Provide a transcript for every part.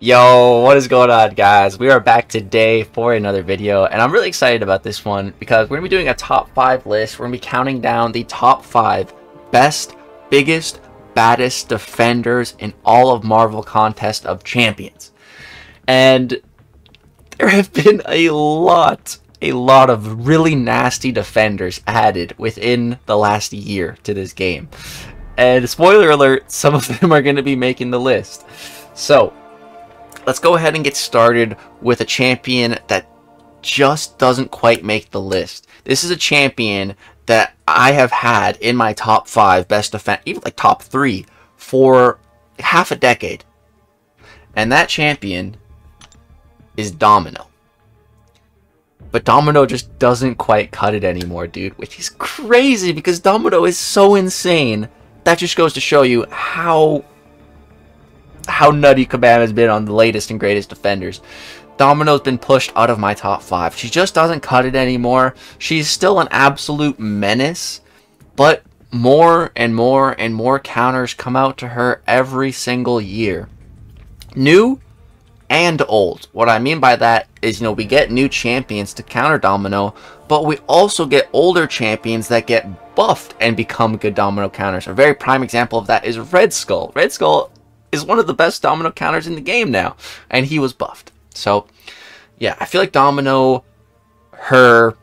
Yo, what is going on, guys? We are back today for another video, and I'm really excited about this one because we're going to be doing a top 5 list. We're going to be counting down the top 5 best, biggest, baddest defenders in all of Marvel Contest of Champions. And there have been a lot of really nasty defenders added within the last year to this game. And spoiler alert, some of them are going to be making the list. So let's go ahead and get started with a champion that just doesn't quite make the list. This is a champion that I have had in my top 5 best defense, even like top 3, for half a decade. And that champion is Domino. But Domino just doesn't quite cut it anymore, dude. Which is crazy because Domino is so insane. That just goes to show you how nutty Kabam has been on the latest and greatest defenders. Domino's been pushed out of my top 5. She just doesn't cut it anymore. She's still an absolute menace, but more and more and more counters come out to her every single year. New and old. What I mean by that is, we get new champions to counter Domino, but we also get older champions that get buffed and become good Domino counters. A very prime example of that is Red Skull. Red Skull is one of the best Domino counters in the game now, and he was buffed. So yeah, I feel like Domino, her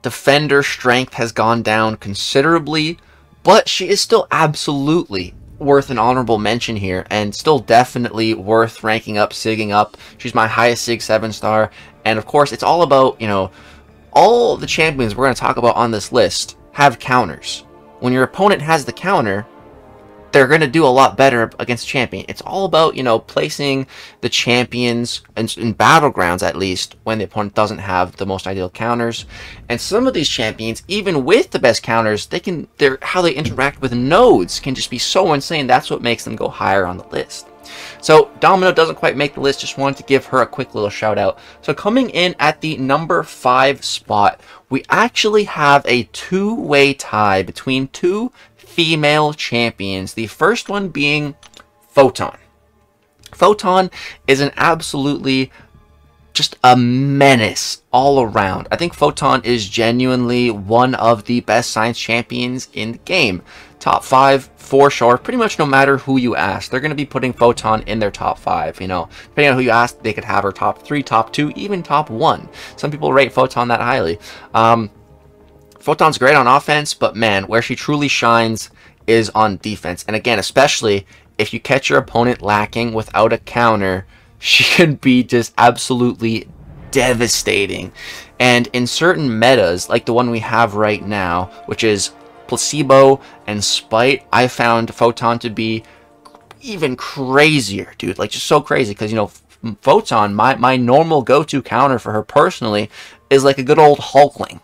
defender strength has gone down considerably, but she is still absolutely worth an honorable mention here, and still definitely worth ranking up, sigging up. She's my highest sig 7-star, and of course it's all about, all the champions we're going to talk about on this list have counters. When your opponent has the counter, they're going to do a lot better against champion. It's all about, placing the champions in battlegrounds, at least, when the opponent doesn't have the most ideal counters. And some of these champions, even with the best counters, how they interact with nodes can just be so insane. That's what makes them go higher on the list. So Domino doesn't quite make the list. Just wanted to give her a quick little shout out. So coming in at the number 5 spot, we actually have a two-way tie between two female champions. The first one being Photon. Photon is an absolutely just a menace all around. I think Photon is genuinely one of the best science champions in the game. Top 5 for sure. Pretty much no matter who you ask, they're going to be putting Photon in their top 5. Depending on who you ask, they could have her top 3, top 2, even top 1. Some people rate Photon that highly. Photon's great on offense, but man, where she truly shines is on defense. And again, especially if you catch your opponent lacking without a counter, she can be just absolutely devastating. And in certain metas, like the one we have right now, which is Placebo and Spite, I found Photon to be even crazier, dude. Like, just so crazy, because, Photon, my normal go-to counter for her personally is like a good old Hulkling.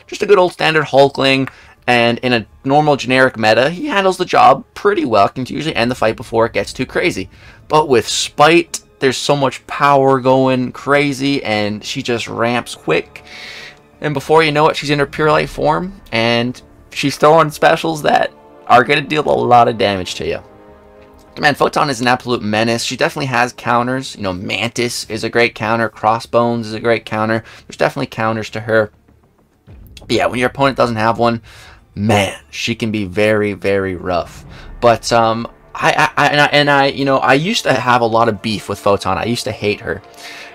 Just a good old standard Hulkling, and in a normal generic meta, he handles the job pretty well. Can usually end the fight before it gets too crazy. But with Spite, there's so much power going crazy, and she just ramps quick. And before you know it, she's in her Pure Light form, and she's throwing specials that are going to deal a lot of damage to you. Man, Photon is an absolute menace. She definitely has counters. Mantis is a great counter. Crossbones is a great counter. There's definitely counters to her. But yeah, when your opponent doesn't have one, man, she can be very, very rough. But I used to have a lot of beef with Photon. I used to hate her.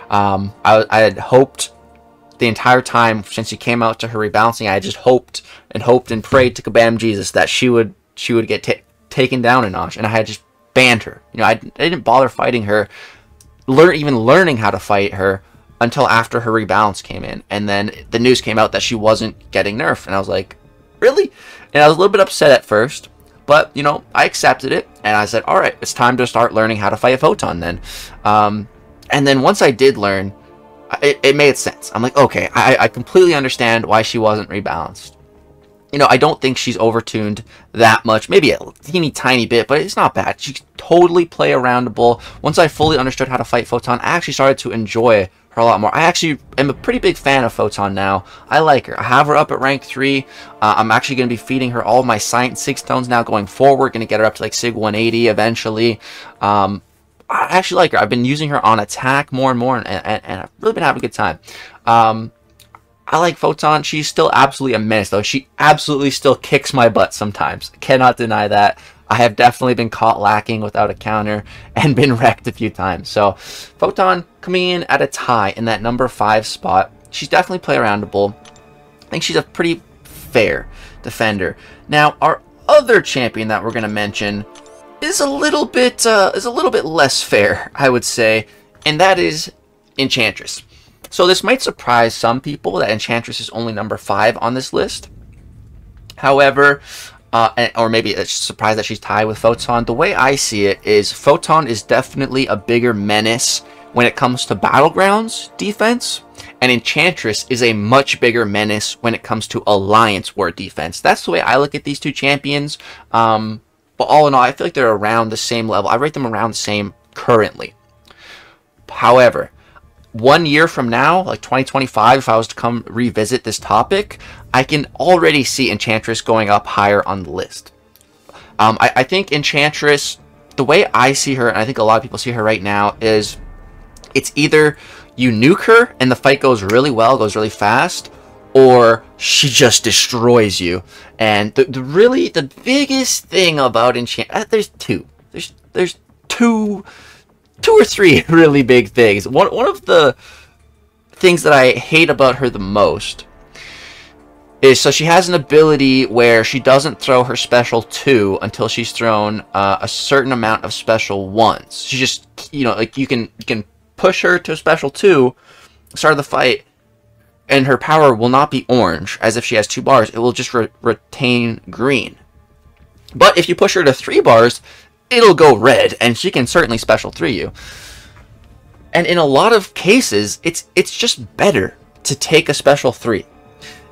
I had hoped the entire time since she came out to her rebalancing. I just hoped and prayed to Kabam Jesus that she would get taken down a notch, and I had just banned her. I didn't bother fighting her, even learning how to fight her, until after her rebalance came in, and then the news came out that she wasn't getting nerfed, and I was like, really? And I was a little bit upset at first, but I accepted it, and I said, all right, it's time to start learning how to fight a Photon then. And then once I did learn, it made sense. I'm like, okay, I completely understand why she wasn't rebalanced. I don't think she's overtuned that much, maybe a teeny tiny bit, but it's not bad. She totally play aroundable. Once I fully understood how to fight Photon, I actually started to enjoy her a lot more. I actually am a pretty big fan of Photon now. I like her. I have her up at rank 3. I'm actually going to be feeding her all of my Science 6 tones now going forward. Going to get her up to like Sig 180 eventually. I actually like her. I've been using her on attack more and more, and I've really been having a good time. I like Photon. She's still absolutely a menace, though. She absolutely still kicks my butt sometimes. Cannot deny that. I have definitely been caught lacking without a counter and been wrecked a few times. So, Photon coming in at a tie in that number 5 spot. She's definitely play-aroundable. I think she's a pretty fair defender. Now, our other champion that we're going to mention is a little bit less fair, I would say, and that is Enchantress. So this might surprise some people that Enchantress is only number 5 on this list. However, or maybe it's a surprise that she's tied with Photon. The way I see it is Photon is definitely a bigger menace when it comes to Battlegrounds defense, and Enchantress is a much bigger menace when it comes to Alliance War defense. That's the way I look at these two champions. But all in all, I feel like they're around the same level. I rate them around the same currently. However, 1 year from now, like 2025, if I was to come revisit this topic, I can already see Enchantress going up higher on the list. I think Enchantress, the way I see her, and I think a lot of people see her right now, is it's either you nuke her and the fight goes really well, goes really fast, or she just destroys you. And the biggest thing about Enchantress, there's two. There's two or three really big things. One of the things that I hate about her the most is, so she has an ability where she doesn't throw her special 2 until she's thrown a certain amount of special 1s. She just, like you can push her to special 2, start of the fight, and her power will not be orange, as if she has 2 bars. It will just retain green. But if you push her to 3 bars, it'll go red, and she can certainly special 3 you. And in a lot of cases, it's just better to take a special 3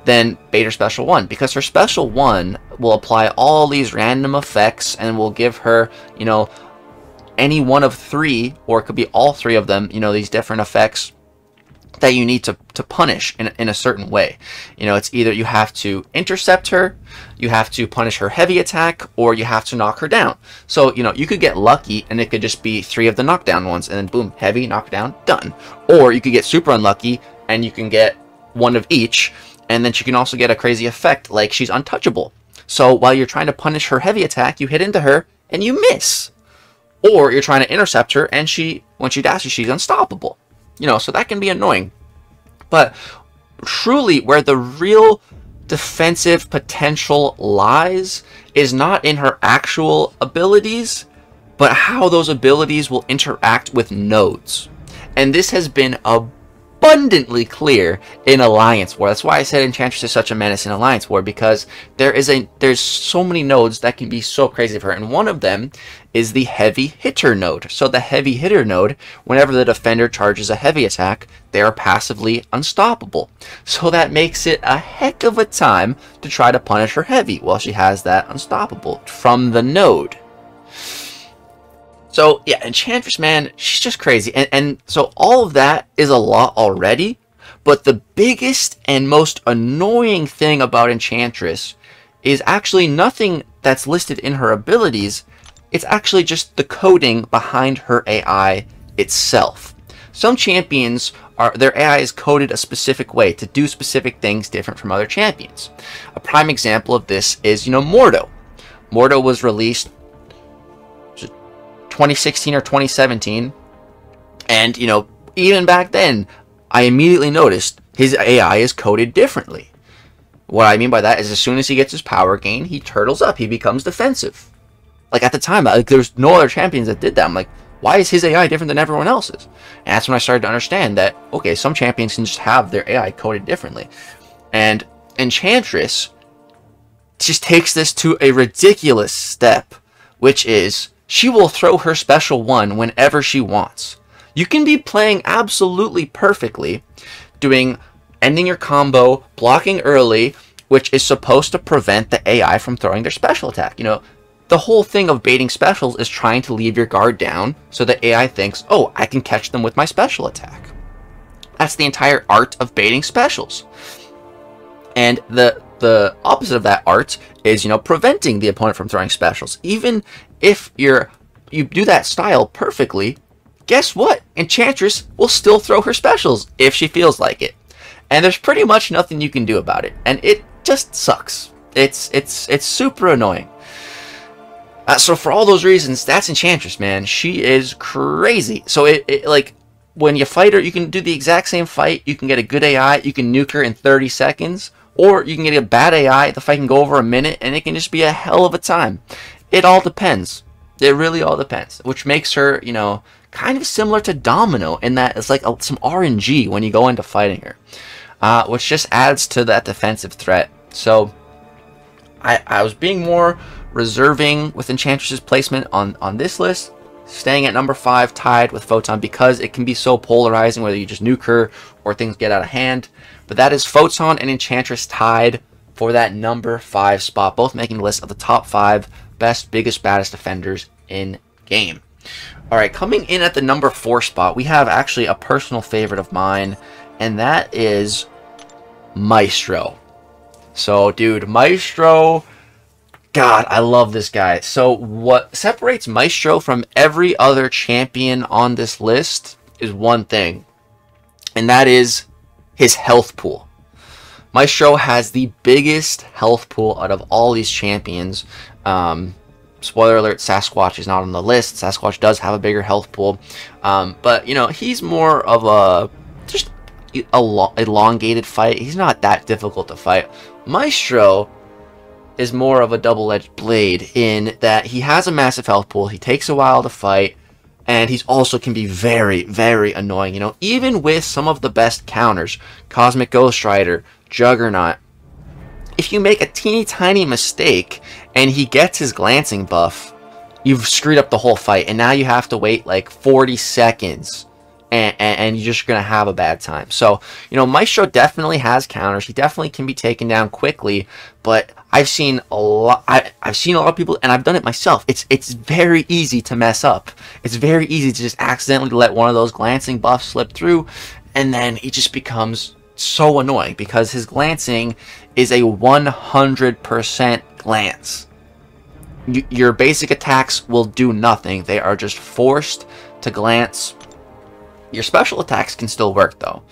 than bait her special 1, because her special 1 will apply all these random effects and will give her, any one of 3, or it could be all 3 of them, these different effects that you need to punish in a certain way. It's either you have to intercept her, you have to punish her heavy attack, or you have to knock her down. So, you could get lucky and it could just be 3 of the knockdown ones, and then boom, heavy, knockdown, done. Or you could get super unlucky and you can get 1 of each, and then she can also get a crazy effect like she's untouchable. So while you're trying to punish her heavy attack, you hit into her and you miss. Or you're trying to intercept her and when she dashes, she's unstoppable. So that can be annoying. But truly, where the real defensive potential lies is not in her actual abilities, but how those abilities will interact with nodes. And this has been abundantly clear in Alliance War. That's why I said Enchantress is such a menace in Alliance War, because there's so many nodes that can be so crazy for her, and one of them is the heavy hitter node. So the heavy hitter node, whenever the defender charges a heavy attack, they are passively unstoppable. So that makes it a heck of a time to try to punish her heavy while she has that unstoppable from the node. So yeah, Enchantress, man, she's just crazy. And so all of that is a lot already, but the biggest and most annoying thing about Enchantress is actually nothing that's listed in her abilities. It's actually just the coding behind her AI itself. Some champions, their AI is coded a specific way to do specific things different from other champions. A prime example of this is, Mordo. Mordo was released 2016 or 2017, and even back then I immediately noticed his AI is coded differently. What I mean by that is, as soon as he gets his power gain, he turtles up, he becomes defensive. Like at the time, there's no other champions that did that. I'm like, why is his AI different than everyone else's? And that's when I started to understand that, okay, some champions can just have their AI coded differently. And Enchantress just takes this to a ridiculous step, which is she will throw her special 1 whenever she wants. You can be playing absolutely perfectly, ending your combo, blocking early, which is supposed to prevent the AI from throwing their special attack. The whole thing of baiting specials is trying to leave your guard down so the AI thinks, oh, I can catch them with my special attack. That's the entire art of baiting specials. And the opposite of that art is, preventing the opponent from throwing specials. Even if you do that style perfectly, guess what? Enchantress will still throw her specials if she feels like it. And there's pretty much nothing you can do about it. And it just sucks. It's super annoying. So for all those reasons, that's Enchantress, man. She is crazy. So it like, when you fight her, you can do the exact same fight. You can get a good AI. You can nuke her in 30 seconds. Or you can get a bad AI. The fight can go over a minute, and it can just be a hell of a time. It all depends. It really all depends. Which makes her, you know, kind of similar to Domino in that it's like some RNG when you go into fighting her. Which just adds to that defensive threat. So I was being more reserving with Enchantress's placement on this list, staying at number 5 tied with Photon because it can be so polarizing whether you just nuke her or things get out of hand. But that is Photon and Enchantress tied for that number 5 spot, both making the list of the top 5 best, biggest, baddest defenders in game. Alright, coming in at the number 4 spot, we have actually a personal favorite of mine, and that is Maestro. So, dude, Maestro, God, I love this guy. So, what separates Maestro from every other champion on this list is one thing, and that is his health pool. Maestro has the biggest health pool out of all these champions. Spoiler alert, Sasquatch is not on the list. Sasquatch does have a bigger health pool. But, you know, he's more of a just elongated fight. He's not that difficult to fight. Maestro is more of a double-edged blade in that he has a massive health pool. He takes a while to fight. And he's also can be very, very annoying. You know, even with some of the best counters, Cosmic Ghost Rider, Juggernaut, if you make a teeny tiny mistake and he gets his glancing buff, you've screwed up the whole fight. And now you have to wait like 40 seconds. And you're just going to have a bad time. So, you know, Maestro definitely has counters. He definitely can be taken down quickly. But I've seen a lot. I've seen a lot of people, and I've done it myself. It's very easy to mess up. It's very easy to just accidentally let one of those glancing buffs slip through, and then he just becomes so annoying because his glancing is a 100% glance. Your basic attacks will do nothing. They are just forced to glance. Your special attacks can still work though.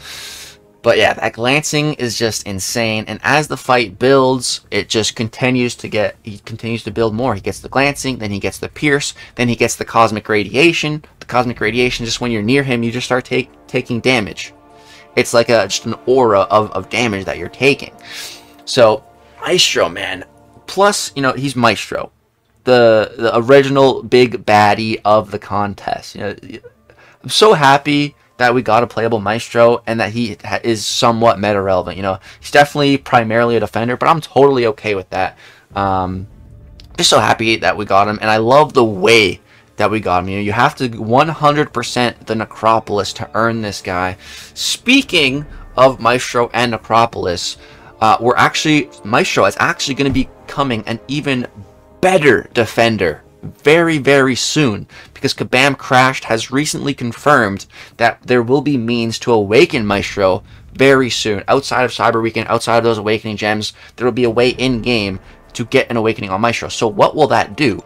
But yeah, that glancing is just insane. And as the fight builds, it just continues to build more. He gets the glancing, then he gets the pierce, then he gets the cosmic radiation. The cosmic radiation, just when you're near him, you just start taking damage. It's like just an aura of damage that you're taking. So, Maestro, man. Plus, you know, he's Maestro. The original big baddie of the contest. You know, I'm so happy that we got a playable Maestro and that he is somewhat meta relevant. You know, he's definitely primarily a defender, but I'm totally okay with that. Just so happy that we got him, and I love the way that we got him. You know, you have to 100% the Necropolis to earn this guy. Speaking of Maestro and Necropolis, Maestro is actually going to be becoming an even better defender very, very soon, because Kabam Crashed has recently confirmed that there will be means to awaken Maestro very soon. Outside of Cyber Weekend, outside of those awakening gems, there will be a way in-game to get an awakening on Maestro. So what will that do?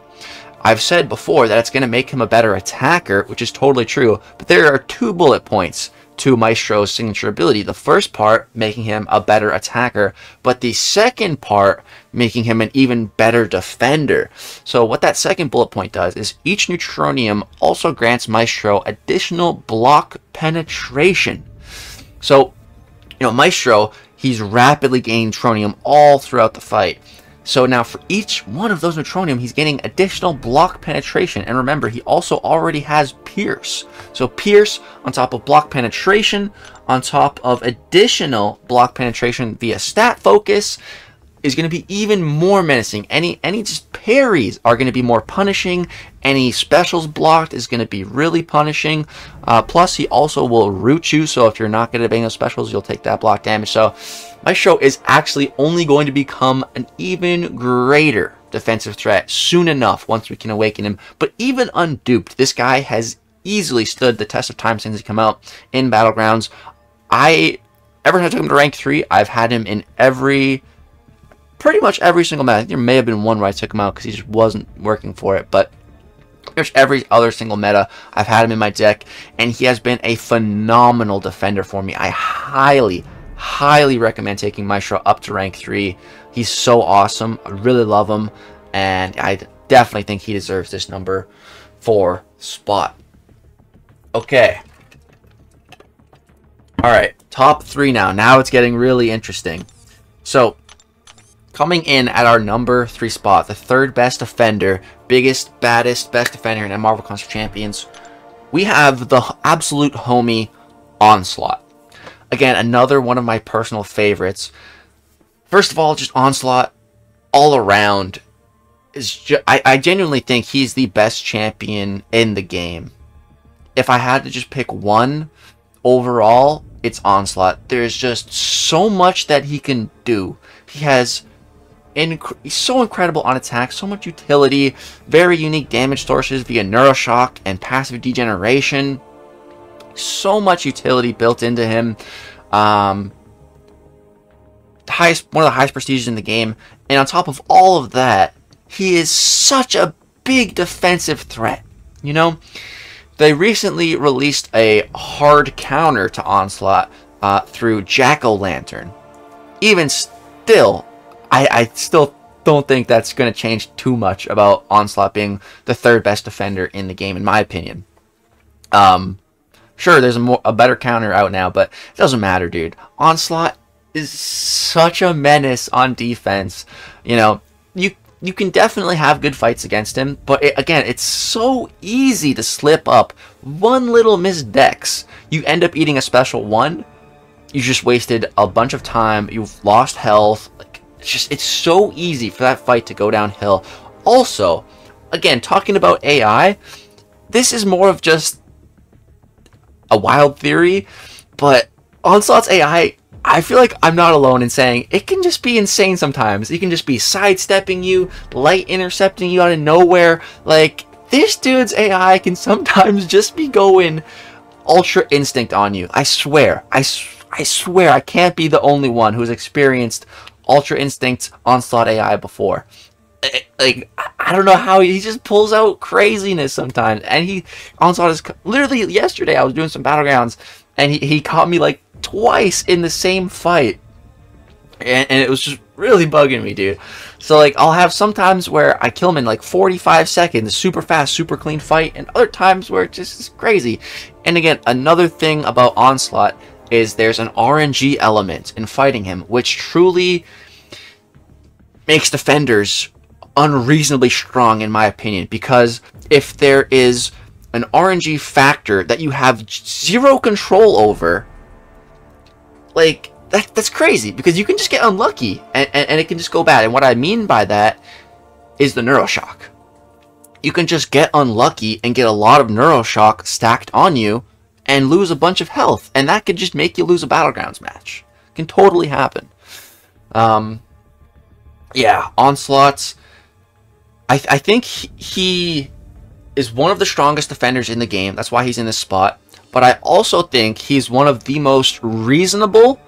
I've said before that it's going to make him a better attacker, which is totally true, but there are 2 bullet points to Maestro's signature ability. The first part, making him a better attacker, but the second part, making him an even better defender. So what that second bullet point does is each Neutronium also grants Maestro additional block penetration. So, you know, Maestro, he's rapidly gaining Neutronium all throughout the fight. So now for each one of those Neutronium, he's getting additional block penetration. And remember, he also already has Pierce. So Pierce on top of block penetration, on top of additional block penetration via stat focus, is going to be even more menacing. Any just parries are going to be more punishing. Any specials blocked is going to be really punishing. Plus, he also will root you. So if you're not going to bang those specials, you'll take that block damage. So Maestro is actually only going to become an even greater defensive threat soon enough once we can awaken him. But even unduped, this guy has easily stood the test of time since he came out in Battlegrounds. Ever since I took him to rank 3, I've had him in pretty much every single match. I think there may have been one where I took him out because he just wasn't working for it. But much every other single meta I've had him in my deck, and he has been a phenomenal defender for me. I highly recommend taking Maestro up to rank 3. He's so awesome. I really love him, and I definitely think he deserves this number 4 spot. Okay. Alright, top 3 now. Now it's getting really interesting. So, coming in at our number 3 spot, the 3rd best defender, biggest, baddest, best defender in Marvel Contest Champions, we have the absolute homie Onslaught. Again, another one of my personal favorites. First of all, just Onslaught all around is I genuinely think he's the best champion in the game. If I had to just pick one overall, it's Onslaught. There's just so much that he can do. He has he's so incredible on attack, so much utility, very unique damage sources via Neuroshock and passive degeneration. So much utility built into him. One of the highest prestiges in the game, and on top of all of that, he is such a big defensive threat. You know, they recently released a hard counter to Onslaught through Jack-O-Lantern. Even still, I still don't think that's going to change too much about Onslaught being the 3rd best defender in the game, in my opinion. Sure, there's a better counter out now, but it doesn't matter, dude. Onslaught is such a menace on defense. You know, you can definitely have good fights against him, but again, it's so easy to slip up. One little missed dex, you end up eating a special 1. You just wasted a bunch of time. You've lost health. Like, it's so easy for that fight to go downhill. Also, again, talking about AI, this is more of just a wild theory, but Onslaught's AI, I feel like I'm not alone in saying it can just be insane sometimes. It can just be sidestepping you, light intercepting you out of nowhere. Like, this dude's AI can sometimes just be going Ultra Instinct on you. I swear. I swear I can't be the only one who's experienced Ultra Instinct Onslaught AI before. Like, I don't know how he just pulls out craziness sometimes. And Onslaught is literally yesterday I was doing some battlegrounds and he caught me like twice in the same fight, and it was just really bugging me, dude. So like, I'll have sometimes where I kill him in like 45 seconds, super fast, super clean fight, and other times where it just is crazy. And again, another thing about Onslaught is there's an RNG element in fighting him, which truly makes defenders unreasonably strong, in my opinion, because if there is an RNG factor that you have zero control over, like, that's crazy, because you can just get unlucky and it can just go bad. And what I mean by that is the Neuroshock. You can just get unlucky and get a lot of Neuroshock stacked on you and lose a bunch of health, and that could just make you lose a Battlegrounds match. It can totally happen. Yeah, Onslaught, I think he is one of the strongest defenders in the game. That's why he's in this spot. But I also think he's one of the most reasonable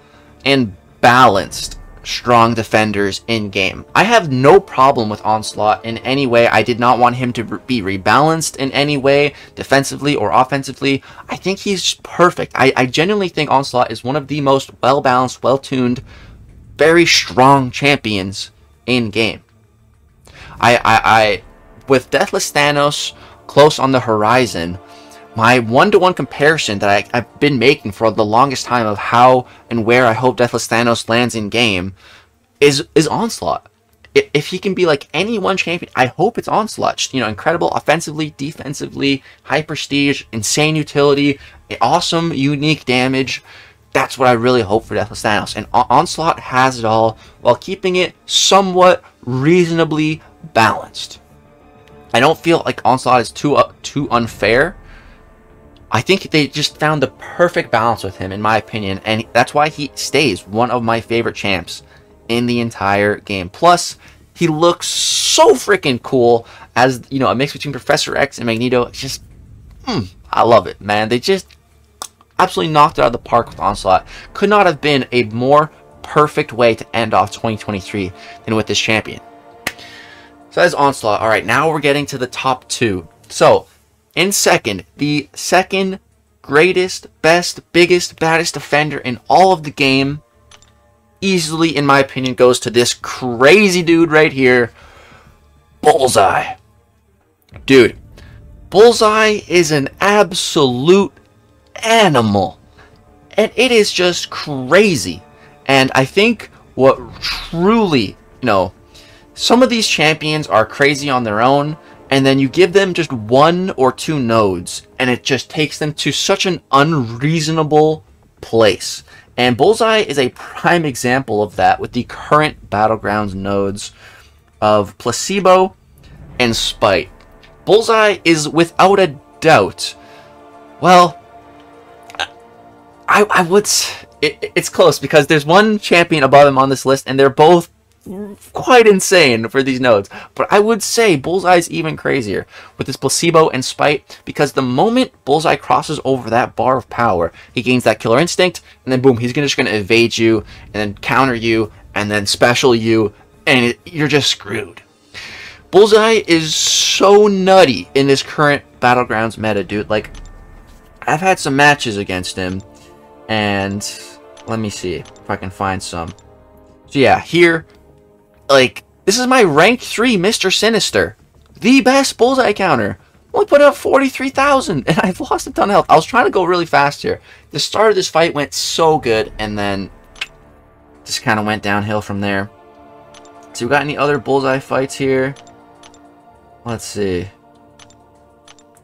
and balanced strong defenders in game. I have no problem with Onslaught in any way. I did not want him to be rebalanced in any way, defensively or offensively. I think he's perfect. I genuinely think Onslaught is one of the most well-balanced, well-tuned, very strong champions in game. With Deathless Thanos close on the horizon, my one-to-one comparison that I've been making for the longest time of how and where I hope Deathless Thanos lands in game is Onslaught. If he can be like any one champion, I hope it's Onslaught. You know, incredible offensively, defensively, high prestige, insane utility, awesome, unique damage. That's what I really hope for Deathless Thanos. And Onslaught has it all while keeping it somewhat reasonably balanced. I don't feel like Onslaught is too unfair. I think they just found the perfect balance with him, in my opinion, and that's why he stays one of my favorite champs in the entire game. Plus, he looks so freaking cool as, you know, a mix between Professor X and Magneto. It's just, I love it, man. They just absolutely knocked it out of the park with Onslaught. Could not have been a more perfect way to end off 2023 than with this champion. So that's Onslaught. Alright, now we're getting to the top 2. So, in second, the second greatest, best, biggest, baddest defender in all of the game, easily, in my opinion, goes to this crazy dude right here, Bullseye. Dude, Bullseye is an absolute animal. And it is just crazy. And I think what truly, some of these champions are crazy on their own, and then you give them just 1 or 2 nodes, and it just takes them to such an unreasonable place. And Bullseye is a prime example of that with the current Battlegrounds nodes of Placebo and Spite. Bullseye is without a doubt, well, I would, it's close because there's one champion above him on this list, and they're both quite insane for these nodes. But I would say Bullseye's even crazier with this Placebo and Spite, because the moment Bullseye crosses over that bar of power, he gains that killer instinct, and then boom, he's just going to evade you, and then counter you, and then special you, and you're just screwed. Bullseye is so nutty in this current Battlegrounds meta, dude. Like, I've had some matches against him, and let me see if I can find some. So yeah, here, like, this is my rank 3 Mr. Sinister. The best Bullseye counter. Only put up 43,000, and I've lost a ton of health. I was trying to go really fast here. The start of this fight went so good, and then just kind of went downhill from there. So we got any other Bullseye fights here? Let's see.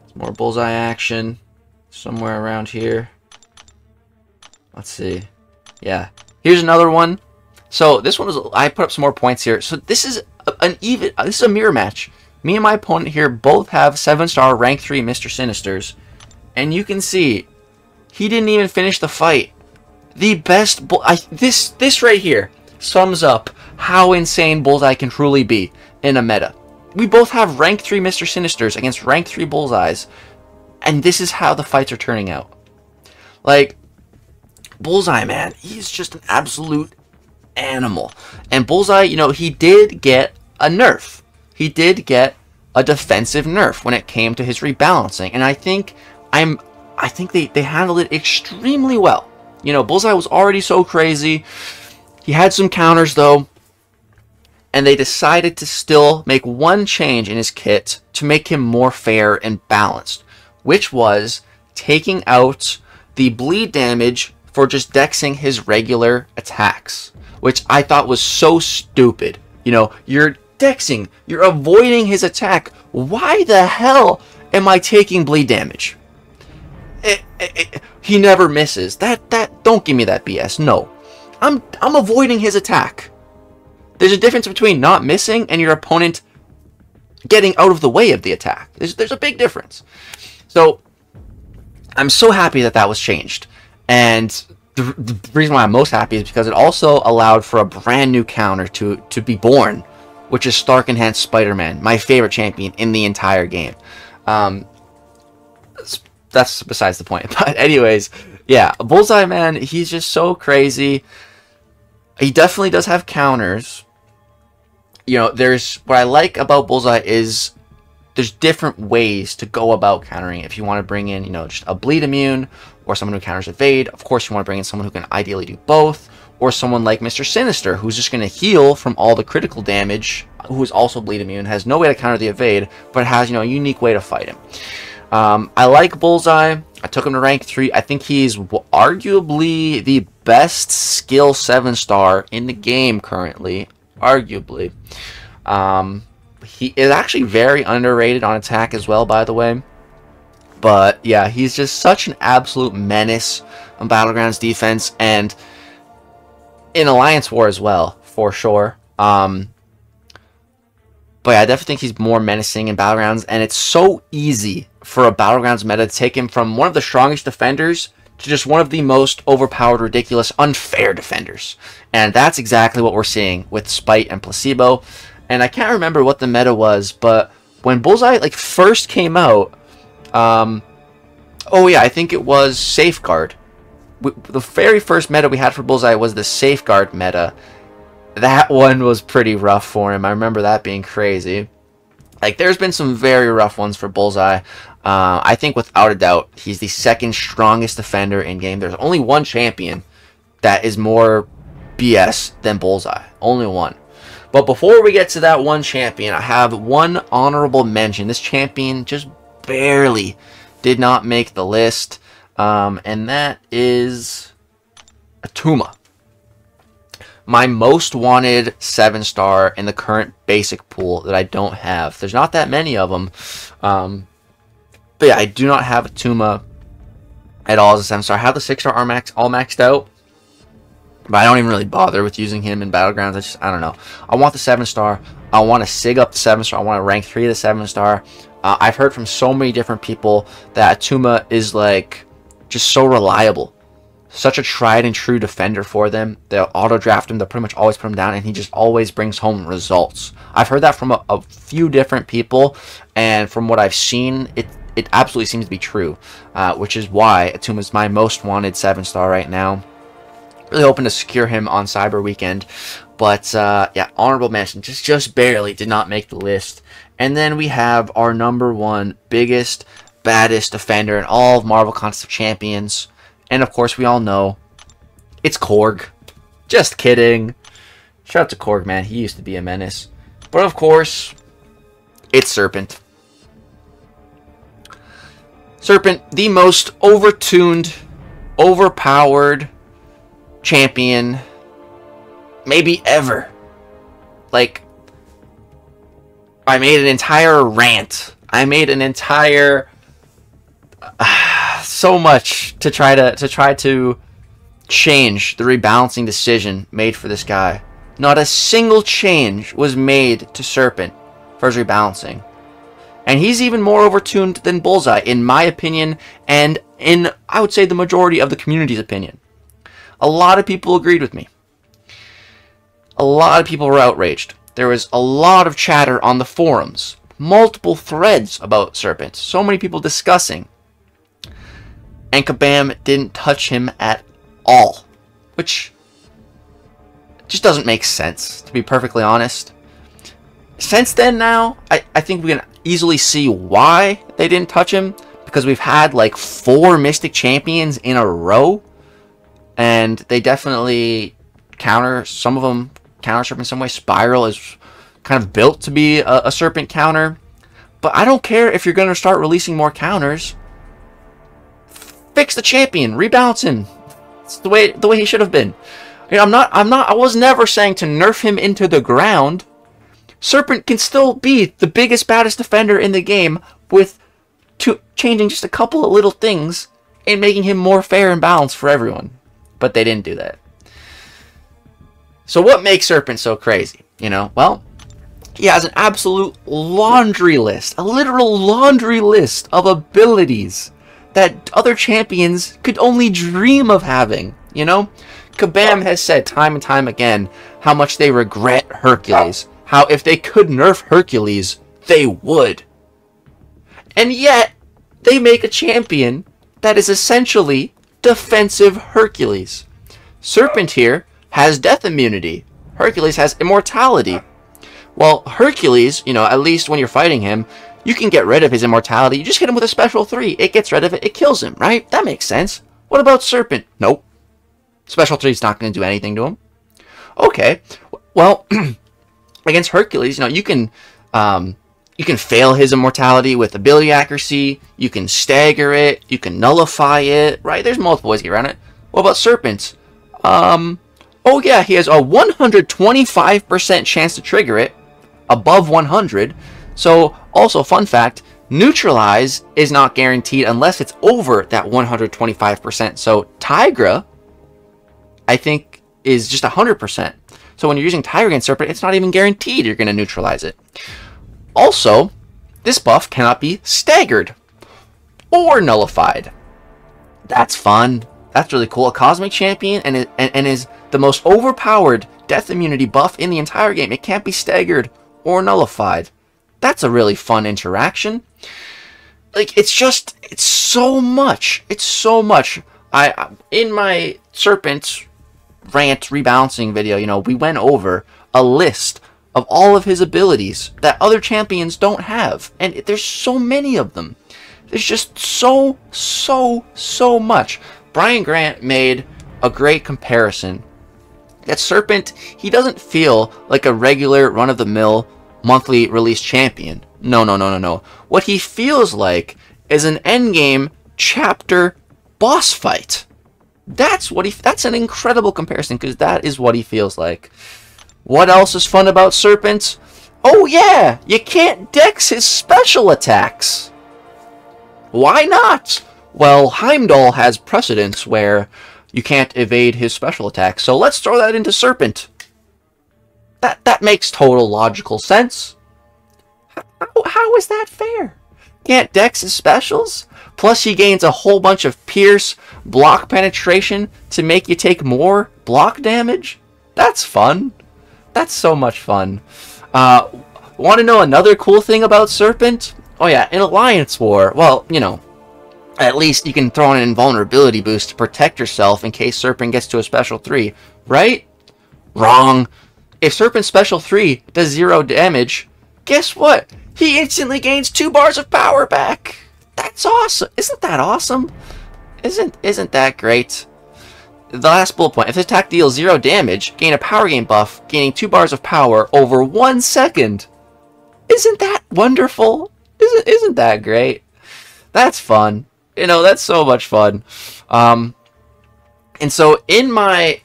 Some more Bullseye action somewhere around here. Let's see. Yeah. Here's another one. So this one was, I put up some more points here. So this is this is a mirror match. Me and my opponent here both have 7-star rank 3 Mr. Sinisters. And you can see he didn't even finish the fight. The best this right here sums up how insane Bullseye can truly be in a meta. We both have rank 3 Mr. Sinisters against rank 3 Bullseyes, and this is how the fights are turning out. Like, Bullseye, man, he's just an absolute animal. And Bullseye, he did get a nerf. He did get a defensive nerf when it came to his rebalancing, and I think they handled it extremely well. Bullseye was already so crazy. He had some counters though, and they decided to still make one change in his kit to make him more fair and balanced, which was taking out the bleed damage for just dexing his regular attacks, which I thought was so stupid. You're dexing, you're avoiding his attack. Why the hell am I taking bleed damage? He never misses. Don't give me that BS. No, I'm avoiding his attack. There's a difference between not missing and your opponent getting out of the way of the attack. There's a big difference. So I'm so happy that was changed. And the reason why I'm most happy is because it also allowed for a brand new counter to be born, which is Stark Enhanced Spider-Man, my favorite champion in the entire game. That's besides the point. But anyways, yeah, Bullseye, man, he's just so crazy. He definitely does have counters. There's what I like about Bullseye is there's different ways to go about countering. If you want to bring in, just a bleed immune or someone who counters evade. Of course, you want to bring in someone who can ideally do both, or someone like Mr. Sinister, who's just going to heal from all the critical damage, who is also bleed immune, has no way to counter the evade, but has, a unique way to fight him. I like Bullseye. I took him to rank 3. I think he's arguably the best skill 7-star in the game currently. Arguably. He is actually very underrated on attack as well, by the way. But yeah, he's just such an absolute menace on Battlegrounds defense and in Alliance War as well, for sure. But yeah, I definitely think he's more menacing in Battlegrounds, and it's so easy for a Battlegrounds meta to take him from one of the strongest defenders to just one of the most overpowered, ridiculous, unfair defenders. And that's exactly what we're seeing with Spite and Placebo. And I can't remember what the meta was, but when Bullseye first came out, oh yeah, I think it was Safeguard. The very first meta we had for Bullseye was the Safeguard meta. That one was pretty rough for him. I remember that being crazy. Like, there's been some very rough ones for Bullseye. I think without a doubt, he's the second strongest defender in game. There's only one champion that is more BS than Bullseye. Only one. But before we get to that one champion, I have one honorable mention. This champion just barely did not make the list. And that is Attuma. My most wanted 7-star in the current basic pool that I don't have. There's not that many of them. But yeah, I do not have Attuma at all as a 7-star. I have the 6-star all maxed out. But I don't even really bother with using him in Battlegrounds. I don't know. I want the 7-star. I want to sig up the 7-star. I want to rank 3 of the 7-star. I've heard from so many different people that Attuma is like just so reliable. Such a tried and true defender for them. They'll auto draft him. They'll pretty much always put him down, and he just always brings home results. I've heard that from a few different people, and from what I've seen, it absolutely seems to be true, which is why Attuma is my most wanted 7-star right now. Really hoping to secure him on Cyber Weekend. But, yeah, honorable mention. Just barely did not make the list. And then we have our #1 biggest, baddest defender in all of Marvel Contest of Champions. And, of course, we all know it's Korg. Just kidding. Shout out to Korg, man. He used to be a menace. But, of course, it's Serpent. Serpent, the most overtuned, overpowered champion maybe ever. Like, I made an entire rant. I made an entire so much to try to change the rebalancing decision made for this guy. Not a single change was made to Serpent for his rebalancing. And he's even more overtuned than Bullseye, in my opinion, and in, I would say, the majority of the community's opinion. A lot of people agreed with me. A lot of people were outraged. There was a lot of chatter on the forums. Multiple threads about Serpent. So many people discussing. And Kabam didn't touch him at all. Which just doesn't make sense, to be perfectly honest. Since then now, I think we can easily see why they didn't touch him. Because we've had like 4 Mystic Champions in a row. And they definitely counter, some of them counter Serpent in some way. Spiral is kind of built to be a Serpent counter. But I don't care if you're going to start releasing more counters. Fix the champion, rebalance him. It's the way he should have been. You know, I was never saying to nerf him into the ground. Serpent can still be the biggest, baddest defender in the game with changing just a couple of little things and making him more fair and balanced for everyone. But they didn't do that. So what makes Serpent so crazy? You know, well, he has an absolute laundry list, a literal laundry list of abilities that other champions could only dream of having, you know? Kabam has said time and time again how much they regret Hercules. How if they could nerf Hercules, they would. And yet, they make a champion that is essentially defensive Hercules. Serpent here has death immunity. Hercules has immortality. Well, Hercules, you know, at least when you're fighting him, you can get rid of his immortality. You just hit him with a special 3. It gets rid of it. It kills him, right? That makes sense. What about Serpent? Nope. Special 3 is not going to do anything to him. Okay. Well, against Hercules, you know, you can fail his immortality with ability accuracy. You can stagger it. You can nullify it. Right? There's multiple ways to get around it. What about Serpent? Oh yeah, he has a 125% chance to trigger it. Above 100. So, also, fun fact, neutralize is not guaranteed unless it's over that 125%. So, Tigra, I think, is just 100%. So, when you're using Tigra against Serpent, it's not even guaranteed you're going to neutralize it. Also, this buff cannot be staggered or nullified. That's fun. That's really cool. A Cosmic Champion and is the most overpowered death immunity buff in the entire game. It can't be staggered or nullified. That's a really fun interaction. Like, it's so much. It's so much. In my Serpent rant rebalancing video, you know, we went over a list of all of his abilities that other champions don't have. And there's so many of them. There's just so much. Brian Grant made a great comparison. That Serpent, he doesn't feel like a regular run-of-the-mill monthly release champion. No. What he feels like is an endgame chapter boss fight. That's an incredible comparison, because that is what he feels like. What else is fun about Serpent? Oh yeah, you can't dex his special attacks. Why not? Well, Heimdall has precedence where you can't evade his special attacks, so let's throw that into Serpent. That makes total logical sense. How is that fair? Can't dex his specials? Plus he gains a whole bunch of pierce, block penetration to make you take more block damage? That's fun. That's so much fun. Want to know another cool thing about Serpent? Oh yeah, in Alliance War, well, you know, at least you can throw in an invulnerability boost to protect yourself in case Serpent gets to a special 3, right? Wrong. If Serpent's special 3 does 0 damage, guess what? He instantly gains 2 bars of power back. That's awesome. Isn't that awesome? Isn't that great? The last bullet point. If this attack deals 0 damage, gain a power gain buff, gaining 2 bars of power over 1 second. Isn't that wonderful? Isn't that great? That's fun. You know, that's so much fun. And so in my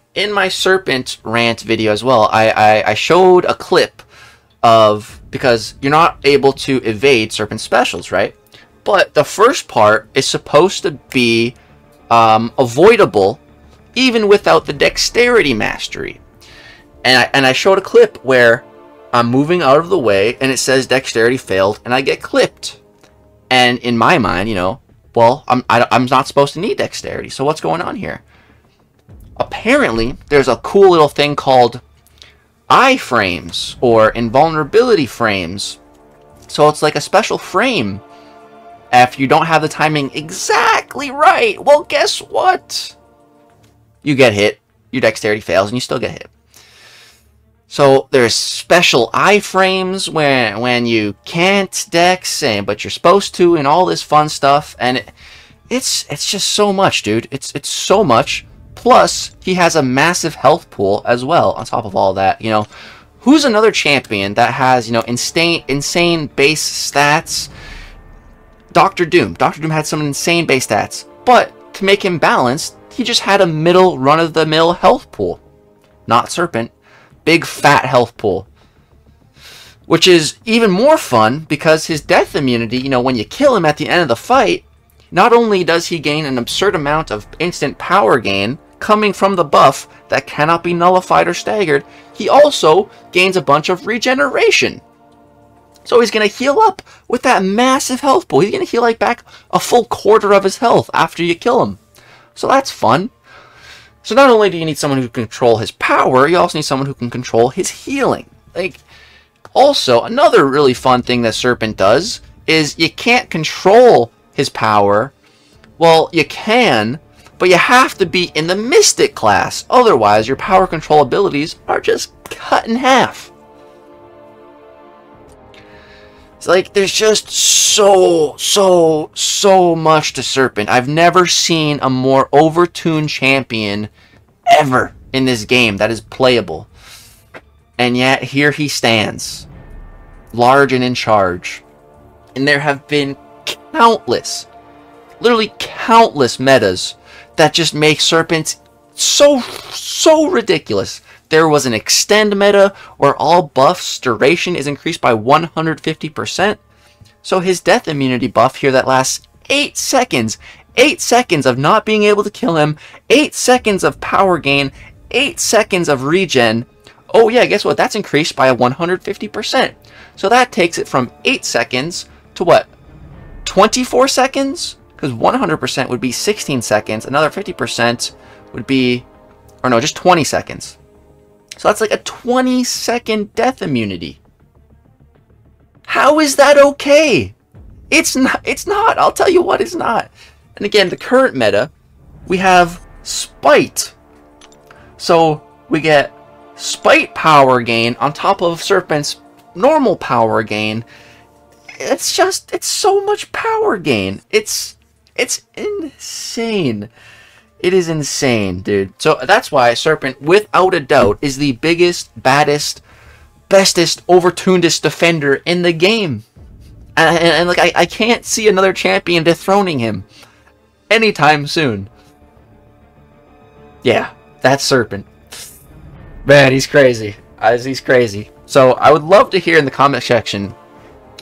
Serpent rant video as well, I showed a clip of, because you're not able to evade Serpent specials, right? But the first part is supposed to be avoidable even without the dexterity mastery. And I showed a clip where I'm moving out of the way and it says dexterity failed and I get clipped. And in my mind, you know, well, I'm not supposed to need dexterity. So what's going on here? Apparently, there's a cool little thing called iframes or invulnerability frames. So it's like a special frame. If you don't have the timing exactly right, well, guess what? You get hit. Your dexterity fails and you still get hit. So there's special iframes when you can't dex, but you're supposed to, and all this fun stuff. And it's just so much, dude. It's so much. Plus, he has a massive health pool as well on top of all that. You know, who's another champion that has, you know, insane base stats? Dr. Doom. Dr. Doom had some insane base stats, but to make him balanced, he just had a middle run-of-the-mill health pool. Not Serpent. Big fat health pool. Which is even more fun because his death immunity, you know, when you kill him at the end of the fight, not only does he gain an absurd amount of instant power gain coming from the buff that cannot be nullified or staggered, he also gains a bunch of regeneration. So he's going to heal up with that massive health pool. He's going to heal like back a full quarter of his health after you kill him. So that's fun. So not only do you need someone who can control his power, you also need someone who can control his healing. Like, also, another really fun thing that Serpent does is you can't control his power. Well, you can, but you have to be in the Mystic class. Otherwise, your power control abilities are just cut in half. It's like, there's just so much to Serpent. I've never seen a more overtuned champion ever in this game that is playable. And yet, here he stands, large and in charge. And there have been countless, literally countless metas that just make Serpent so ridiculous. There was an extend meta where all buffs duration is increased by 150%. So his death immunity buff here that lasts 8 seconds. 8 seconds of not being able to kill him. 8 seconds of power gain. 8 seconds of regen. Oh yeah, guess what? That's increased by a 150%. So that takes it from 8 seconds to what? 24 seconds? Because 100% would be 16 seconds. Another 50% would be, or no, just 20 seconds. So that's like a 20-second death immunity. How is that okay? It's not. I'll tell you what, it's not. And again, the current meta, we have Spite. So we get spite power gain on top of Serpent's normal power gain. It's so much power gain. It's insane. It is insane, dude. So that's why Serpent, without a doubt, is the biggest, baddest, bestest, overtunedest defender in the game. And like, I can't see another champion dethroning him anytime soon. Yeah, that's Serpent. Man, he's crazy. He's crazy. So I would love to hear in the comment section,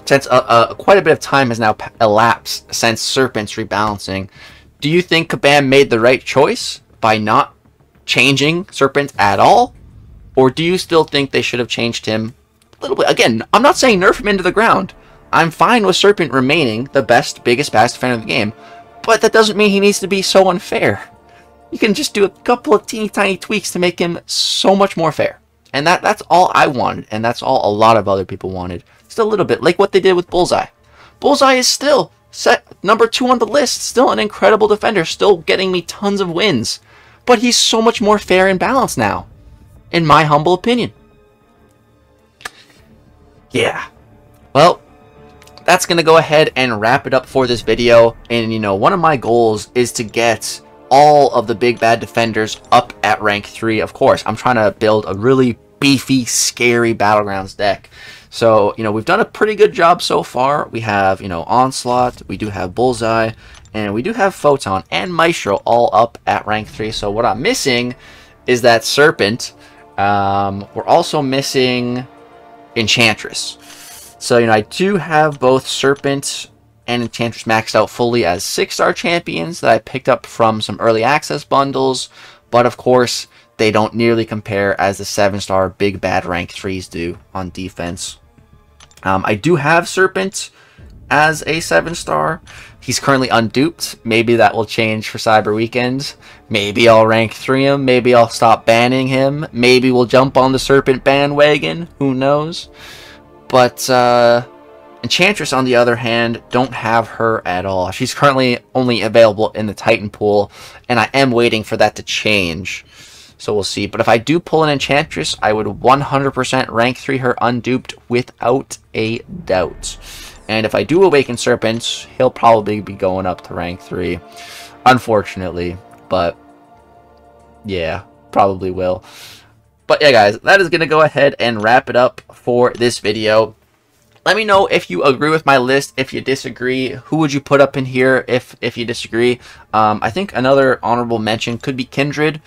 since quite a bit of time has now elapsed since Serpent's rebalancing, do you think Kabam made the right choice by not changing Serpent at all? Or do you still think they should have changed him a little bit? Again, I'm not saying nerf him into the ground. I'm fine with Serpent remaining the best, biggest, baddest defender of the game. But that doesn't mean he needs to be so unfair. You can just do a couple of teeny tiny tweaks to make him so much more fair. And that's all I wanted. And that's all a lot of other people wanted. Just a little bit. Like what they did with Bullseye. Bullseye is still set number 2 on the list. Still an incredible defender. Still getting me tons of wins. But he's so much more fair and balanced now. In my humble opinion. Yeah. Well, that's going to go ahead and wrap it up for this video. And, you know, one of my goals is to get all of the big bad defenders up at rank 3. Of course, I'm trying to build a really beefy, scary Battlegrounds deck. So, you know, we've done a pretty good job so far. We have, you know, Onslaught, we do have Bullseye, and we do have Photon and Maestro all up at rank 3. So what I'm missing is that Serpent. We're also missing Enchantress. So, you know, I do have both Serpent and Enchantress maxed out fully as 6-star champions that I picked up from some early access bundles. But, of course, they don't nearly compare as the 7-star big bad rank 3s do on defense. I do have Serpent as a 7-star. He's currently unduped. Maybe that will change for Cyber Weekend. Maybe I'll rank 3 him. Maybe I'll stop banning him. Maybe we'll jump on the Serpent bandwagon. Who knows? But Enchantress, on the other hand, don't have her at all. She's currently only available in the Titan pool, and I am waiting for that to change. So we'll see. But if I do pull an Enchantress, I would 100% rank 3 her unduped without a doubt. And if I do awaken Serpent, he'll probably be going up to rank 3. Unfortunately. But, yeah, probably will. But yeah, guys, that is going to go ahead and wrap it up for this video. Let me know if you agree with my list, if you disagree. Who would you put up in here if you disagree? I think another honorable mention could be Kindred.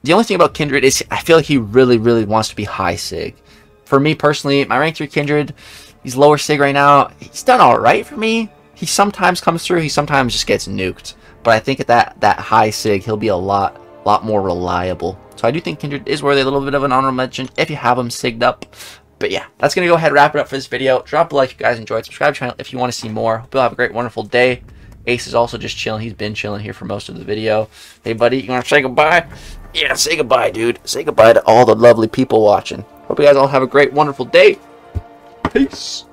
The only thing about Kindred is I feel like he really, really wants to be high Sig. For me personally, my rank 3 Kindred, he's lower Sig right now. He's done alright for me. He sometimes comes through, he sometimes just gets nuked. But I think at that high Sig, he'll be a lot more reliable. So I do think Kindred is worthy a little bit of an honorable mention if you have him sigged up. But yeah, that's going to go ahead and wrap it up for this video. Drop a like if you guys enjoyed. Subscribe to the channel if you want to see more. Hope you'll have a great, wonderful day. Ace is also just chilling. He's been chilling here for most of the video. Hey, buddy, you want to say goodbye? Yeah, say goodbye, dude. Say goodbye to all the lovely people watching. Hope you guys all have a great, wonderful day. Peace.